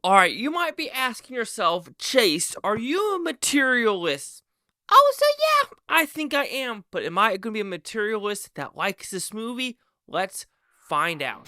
Alright, you might be asking yourself, Chase, are you a materialist? I would say, yeah, I think I am. But am I going to be a materialist that likes this movie? Let's find out.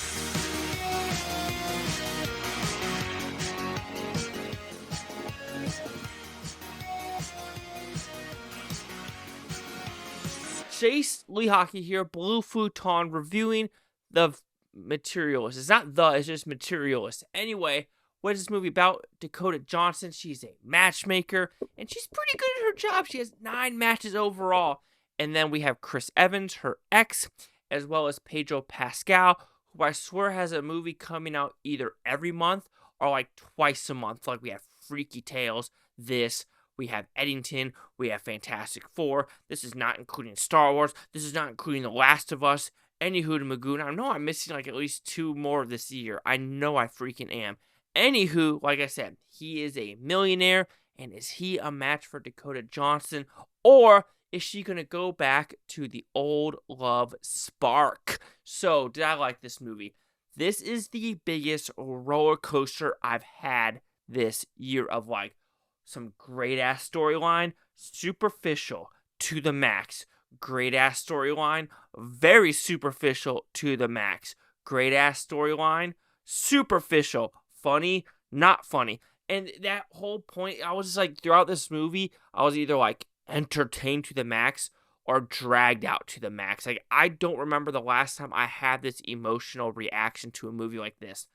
Chase Lee Hockey here, Blue Futon, reviewing the Materialist. It's not it's just Materialist. Anyway, what is this movie about? Dakota Johnson, she's a matchmaker, and she's pretty good at her job. She has 9 matches overall. And then we have Chris Evans, her ex, as well as Pedro Pascal, who I swear has a movie coming out either every month or like twice a month. Like we have Freaky Tales, we have Eddington, we have Fantastic Four. This is not including Star Wars. This is not including The Last of Us. Anywho to Magoo. I know I'm missing like at least 2 more this year. I know I freaking am. Anywho, like I said, he is a millionaire, and is he a match for Dakota Johnson, or is she going to go back to the old love spark? So, did I like this movie? This is the biggest roller coaster I've had this year of like some great ass storyline, superficial to the max. Great ass storyline, very superficial to the max. Great ass storyline, superficial, funny, not funny. And that whole point, I was just like, throughout this movie, I was either like entertained to the max or dragged out to the max. Like, I don't remember the last time I had this emotional reaction to a movie like this.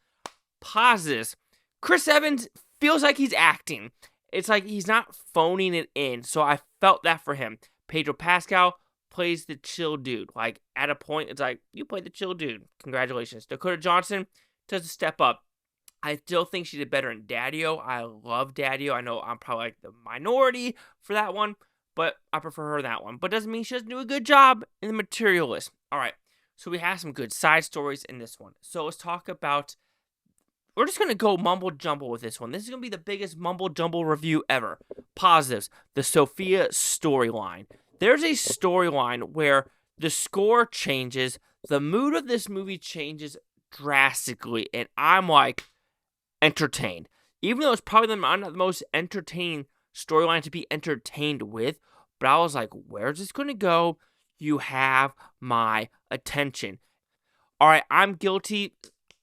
Positives. Chris Evans feels like he's acting. It's like he's not phoning it in. So I felt that for him. Pedro Pascal plays the chill dude. Like, at a point, it's like, you played the chill dude. Congratulations. Dakota Johnson does a step up. I still think she did better in Daddy-O. I love Daddy-O. I know I'm probably like the minority for that one, but I prefer her that one. But doesn't mean she doesn't do a good job in The Materialist. All right, so we have some good side stories in this one. So let's talk about, we're just going to go mumble jumble with this one. This is going to be the biggest mumble jumble review ever. Positives, the Sophia storyline. There's a storyline where the score changes, the mood of this movie changes drastically, and I'm like entertained. Even though it's probably not the most entertaining storyline to be entertained with, but I was like, where's this going to go? You have my attention. All right, I'm guilty.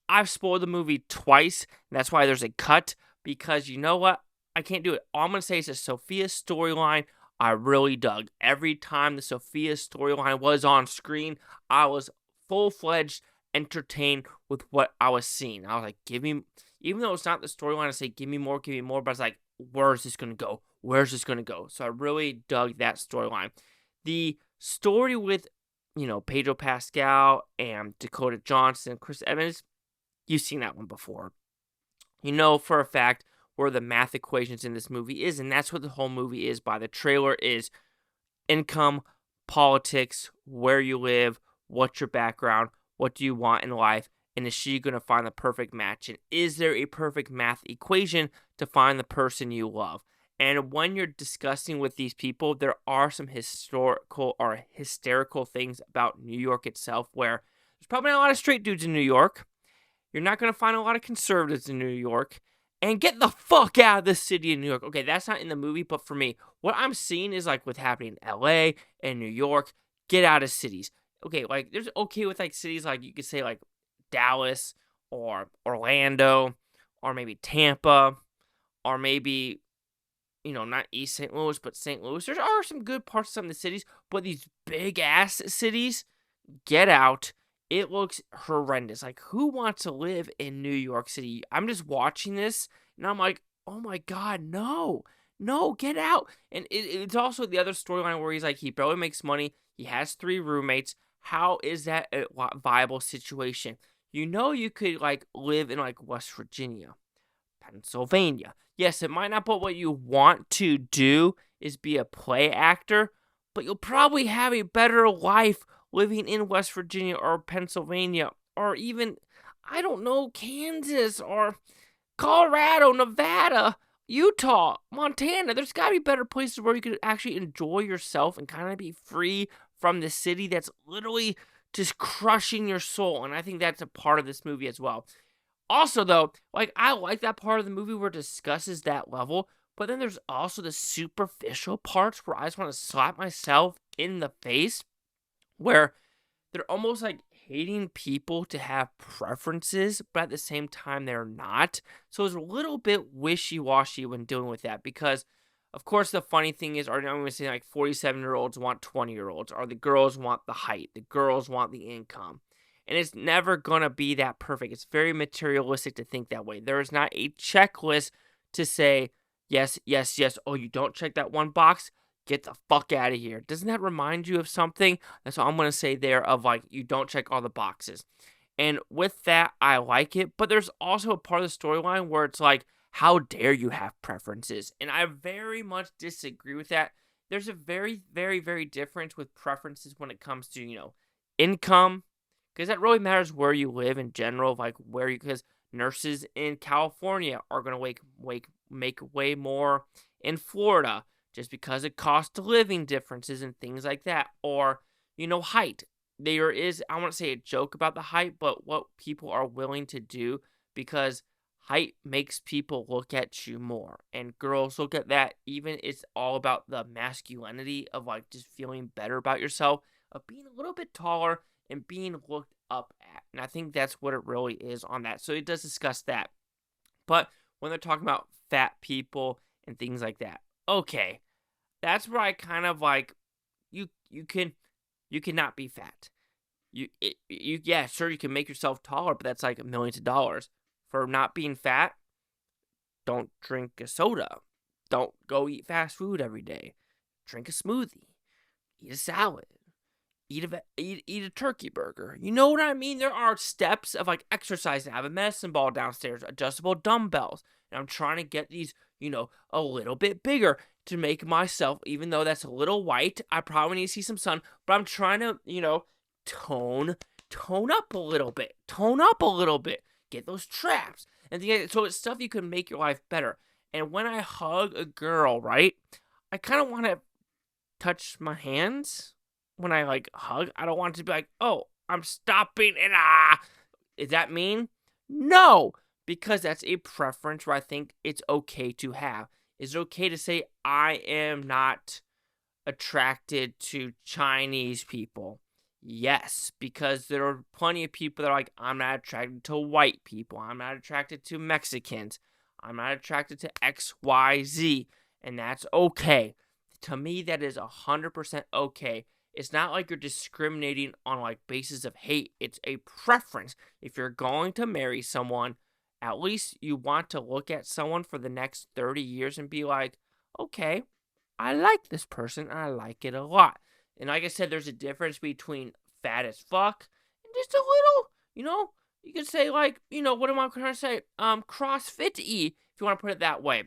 I've spoiled the movie twice, and that's why there's a cut, because you know what? I can't do it. All I'm going to say is the Sophia storyline I really dug. Every time the Sophia storyline was on screen, I was full-fledged entertained with what I was seeing. I was like, give me, even though it's not the storyline, I say, give me more, but I was like, where's this going to go? Where's this going to go? So I really dug that storyline. The story with, Pedro Pascal and Dakota Johnson, Chris Evans, you've seen that one before. You know for a fact where the math equations in this movie is, and that's what the whole movie is by the trailer, is income, politics, where you live, what's your background, what do you want in life, and is she going to find the perfect match? And is there a perfect math equation to find the person you love? And when you're discussing with these people, there are some historical or hysterical things about New York itself, where there's probably not a lot of straight dudes in New York. You're not going to find a lot of conservatives in New York. And get the fuck out of the city of New York. Okay, that's not in the movie, but for me, what I'm seeing is like what's happening in LA and New York. Get out of cities. Okay, like there's okay with like cities like you could say like Dallas or Orlando or maybe Tampa or maybe, not East St. Louis, but St. Louis. There are some good parts of some of the cities, but these big ass cities, get out. It looks horrendous. Like, who wants to live in New York City? I'm just watching this, and I'm like, oh my God, no, get out. And it's also the other storyline where he's like, he barely makes money. He has 3 roommates. How is that a viable situation? You could, like, live in, like, West Virginia, Pennsylvania. Yes, it might not, but what you want to do is be a play actor, but you'll probably have a better life living in West Virginia or Pennsylvania or even, I don't know, Kansas or Colorado, Nevada, Utah, Montana. There's got to be better places where you could actually enjoy yourself and kind of be free from the city that's literally just crushing your soul. And I think that's a part of this movie as well. Also, though, like, I like that part of the movie where it discusses that level, but then there's also the superficial parts where I just want to slap myself in the face, where they're almost like hating people to have preferences, but at the same time, they're not. So it's a little bit wishy-washy when dealing with that, because, of course, the funny thing is, I'm going to say like 47-year-olds want 20-year-olds, or the girls want the height, the girls want the income. And it's never going to be that perfect. It's very materialistic to think that way. There is not a checklist to say, yes, yes, yes. Oh, you don't check that one box? Get the fuck out of here. Doesn't that remind you of something? That's what I'm going to say there, of like, you don't check all the boxes. And with that, I like it. But there's also a part of the storyline where it's like, how dare you have preferences? And I very much disagree with that. There's a very, very, very difference with preferences when it comes to, income. Because that really matters where you live in general, like because nurses in California are going to make way more in Florida just because of cost of living differences and things like that. Or, height. There is, I want to say a joke about the height, but what people are willing to do, because height makes people look at you more. And girls look at that, even it's all about the masculinity of like just feeling better about yourself, of being a little bit taller and being looked up at. And I think that's what it really is on that. So it does discuss that. But when they're talking about fat people and things like that, okay, that's where I kind of like, you cannot be fat. Yeah, sure, you can make yourself taller, but that's like millions of dollars. For not being fat, don't drink a soda. Don't go eat fast food every day. Drink a smoothie. Eat a salad. Eat a turkey burger. You know what I mean? There are steps of like exercising. I have a medicine ball downstairs, adjustable dumbbells. And I'm trying to get these, a little bit bigger to make myself, even though that's a little white, I probably need to see some sun, but I'm trying to, tone up a little bit. Tone up a little bit. Get those traps. And so it's stuff you can make your life better. And when I hug a girl, right, I kind of want to touch my hands. When I like hug, I don't want it to be like, oh, I'm stopping and Is that mean? No, because that's a preference where I think it's okay to have. Is it okay to say I am not attracted to Chinese people? Yes, because there are plenty of people that are like, I'm not attracted to white people. I'm not attracted to Mexicans. I'm not attracted to XYZ. And that's okay. To me, that is 100% okay. It's not like you're discriminating on like basis of hate. It's a preference. If you're going to marry someone, at least you want to look at someone for the next 30 years and be like, okay, I like this person. I like it a lot. And like I said, there's a difference between fat as fuck and just a little, you could say like, what am I trying to say? CrossFit-y, if you want to put it that way.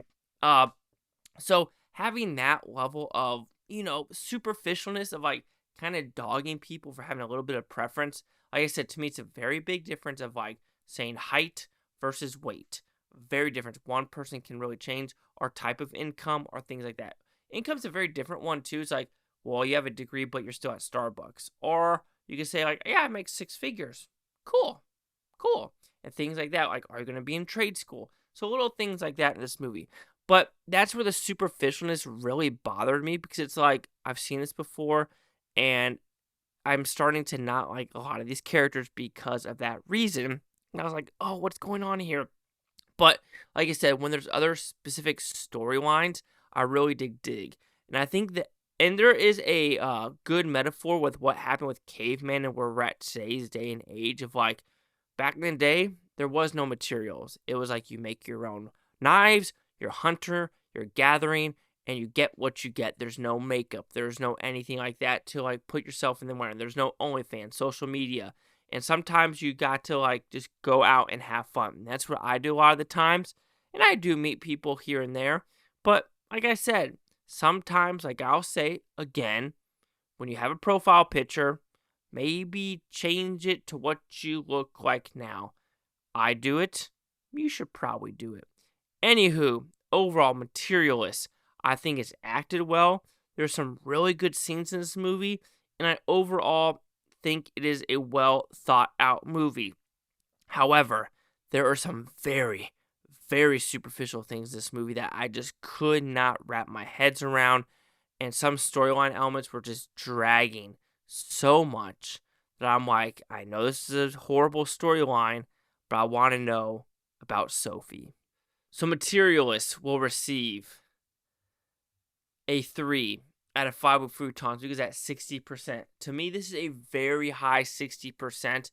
So having that level of, superficialness of like kind of dogging people for having a little bit of preference, like I said, to me, it's a very big difference of like saying height versus weight. Very different. One person can really change, or type of income, or things like that. Income's a very different one too. It's like, well, you have a degree, but you're still at Starbucks. Or you can say like, yeah, I make 6 figures. Cool. And things like that. Like, are you going to be in trade school? So little things like that in this movie. But that's where the superficialness really bothered me, because it's like, I've seen this before, and I'm starting to not like a lot of these characters because of that reason. And I was like, oh, what's going on here? But like I said, when there's other specific storylines, I really dig. And I think that, and there is a good metaphor with what happened with cavemen and where we're at today's day and age of like, back in the day, there was no materials. It was like you make your own knives, you're a hunter, you're gathering, and you get what you get. There's no makeup. There's no anything like that to like put yourself in the wearing. There's no OnlyFans, social media. And sometimes you got to like just go out and have fun. And that's what I do a lot of the times. And I do meet people here and there. But like I said, sometimes, like I'll say again, when you have a profile picture, maybe change it to what you look like now. I do it. You should probably do it. Anywho, overall, Materialists, I think it's acted well. There's some really good scenes in this movie, and I overall think it is a well thought out movie. However, there are some very, very superficial things in this movie that I just could not wrap my heads around. And some storyline elements were just dragging so much that I'm like, I know this is a horrible storyline, but I want to know about Sophie. So Materialists will receive a 3 out of 5 with Futons because that's 60%. To me, this is a very high 60%,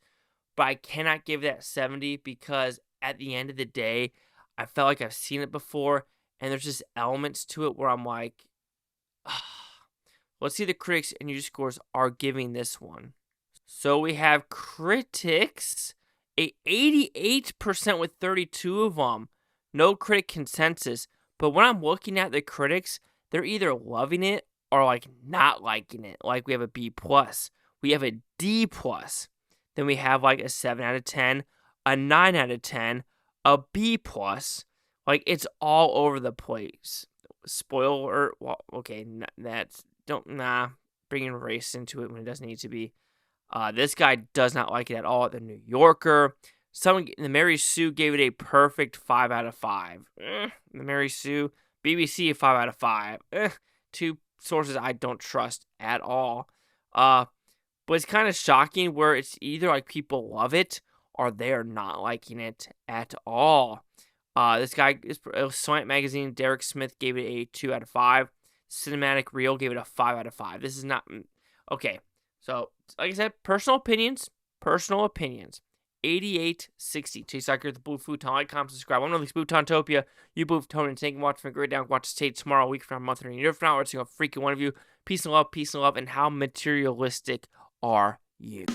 but I cannot give that 70 because at the end of the day, I felt like I've seen it before, and there's just elements to it where I'm like, let's see the critics and user scores are giving this one. So we have critics, a 88% with 32 of them. No critic consensus. But when I'm looking at the critics, they're either loving it or like not liking it. Like we have a B+, we have a D+, then we have like a 7 out of 10, a 9 out of 10, a B+. Like it's all over the place. Spoiler, well, okay, bringing race into it when it doesn't need to be. This guy does not like it at all. The New Yorker, the Mary Sue gave it a perfect 5 out of 5. The Mary Sue, BBC 5 out of 5. Two sources I don't trust at all. But it's kind of shocking where it's either like people love it or they're not liking it at all. This guy, Slant Magazine, Derek Smith gave it a 2 out of 5. Cinematic Reel gave it a 5 out of 5. This is not... Okay, so, like I said, personal opinions. 88-60. Chase Sucker, the Blue Futon. Like, comment, subscribe. I'm Blue Futontopia. You Blue Futon, and thank you for watching. For a great day. Watch the state tomorrow, a week from now, a month, or a year from now. We're seeing a freaking one of you. Peace and love, and how materialistic are you?